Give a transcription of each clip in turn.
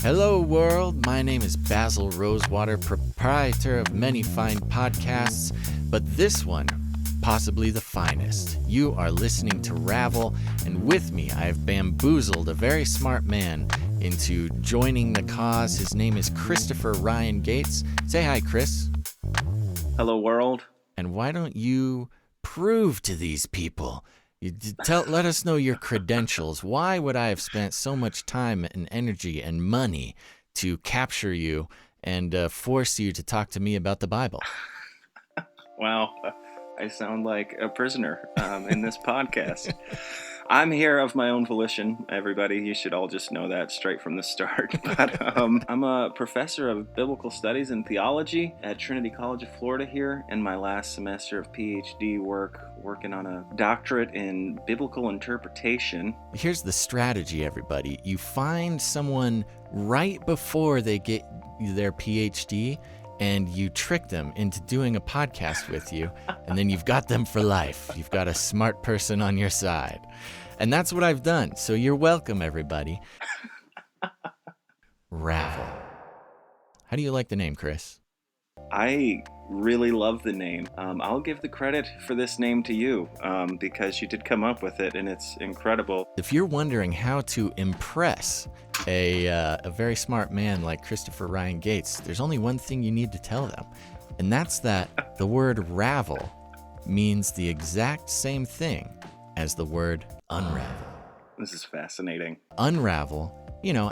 Hello, world. My name is Basil Rosewater, proprietor of many fine podcasts, but this one, possibly the finest. You are listening to Ravel, and with me, I have bamboozled a very smart man into joining the cause. His name is Christopher Ryan Gates. Say hi, Chris. Hello, world. And why don't you prove to these people? Let us know your credentials. Why would I have spent so much time and energy and money to capture you and force you to talk to me about the Bible? Wow, I sound like a prisoner in this podcast. I'm here of my own volition, everybody. You should all just know that straight from the start. But I'm a professor of biblical studies and theology at Trinity College of Florida here, in my last semester of PhD work, working on a doctorate in biblical interpretation. Here's the strategy, everybody. You find someone right before they get their PhD, and you trick them into doing a podcast with you, and then you've got them for life. You've got a smart person on your side. And that's what I've done, so you're welcome, everybody. Ravel. How do you like the name, Chris? I really love the name. I'll give the credit for this name to you because you did come up with it, and it's incredible. If you're wondering how to impress a very smart man like Christopher Ryan Gates, there's only one thing you need to tell them, and that's that the word ravel means the exact same thing as the word unravel. This is fascinating. Unravel,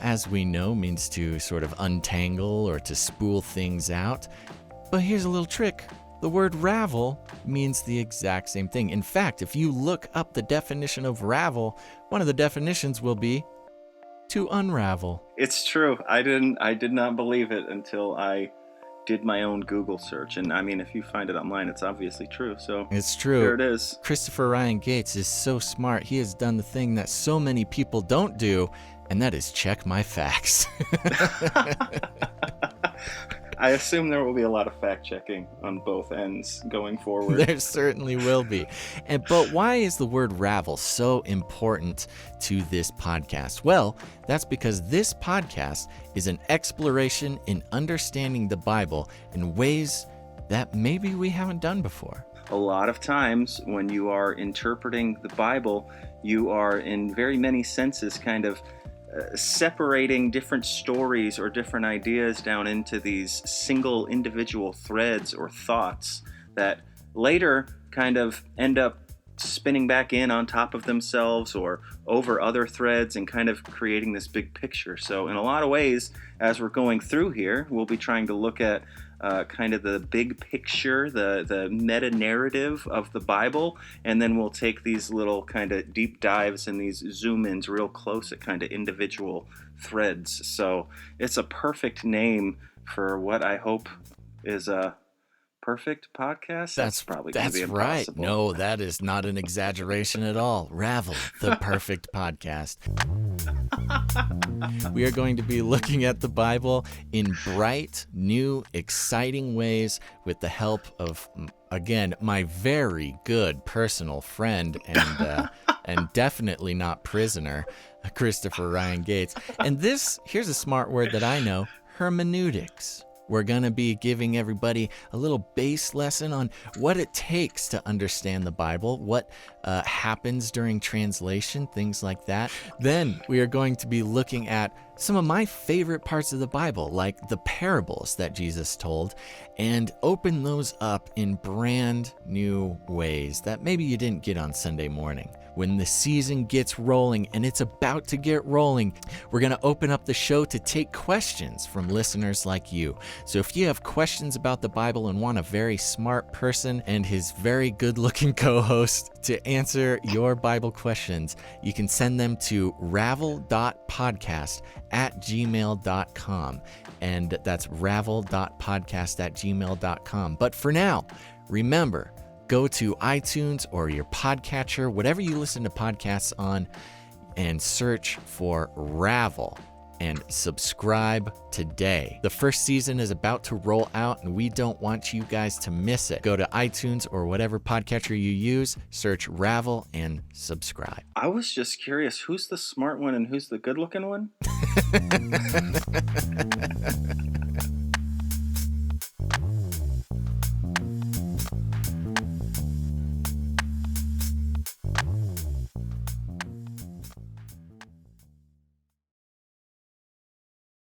as we know, means to sort of untangle or to spool things out. But here's a little trick. The word ravel means the exact same thing. In fact, if you look up the definition of ravel, one of the definitions will be to unravel. It's true. I did not believe it until I did my own Google search. And I mean, if you find it online, it's obviously true. So it's true. There it is. Christopher Ryan Gates is so smart. He has done the thing that so many people don't do, and that is check my facts. I assume there will be a lot of fact-checking on both ends going forward. There certainly will be. But why is the word ravel so important to this podcast? Well, that's because this podcast is an exploration in understanding the Bible in ways that maybe we haven't done before. A lot of times when you are interpreting the Bible, you are in very many senses kind of separating different stories or different ideas down into these single individual threads or thoughts that later kind of end up spinning back in on top of themselves or over other threads and kind of creating this big picture. So in a lot of ways, as we're going through here, we'll be trying to look at kind of the big picture, the meta-narrative of the Bible, and then we'll take these little kind of deep dives and these zoom-ins real close at kind of individual threads. So it's a perfect name for what I hope is a perfect podcast. That's probably going to be impossible. Right. No, that is not an exaggeration at all. Ravel, the perfect podcast. We are going to be looking at the Bible in bright, new, exciting ways with the help of, again, my very good personal friend and definitely not prisoner, Christopher Ryan Gates. And here's a smart word that I know, hermeneutics. We're going to be giving everybody a little base lesson on what it takes to understand the Bible, what happens during translation, things like that. Then we are going to be looking at some of my favorite parts of the Bible, like the parables that Jesus told, and open those up in brand new ways that maybe you didn't get on Sunday morning. When the season gets rolling, and it's about to get rolling, we're going to open up the show to take questions from listeners like you. So if you have questions about the Bible and want a very smart person and his very good-looking co-host to answer your Bible questions, you can send them to ravel.podcast@gmail.com. And that's ravel.podcast@gmail.com. But for now, remember, go to iTunes or your podcatcher, whatever you listen to podcasts on, and search for Ravel. and subscribe today. The first season is about to roll out, and we don't want you guys to miss it. Go to iTunes or whatever podcatcher you use, search Ravel, and subscribe. I was just curious, who's the smart one and who's the good-looking one?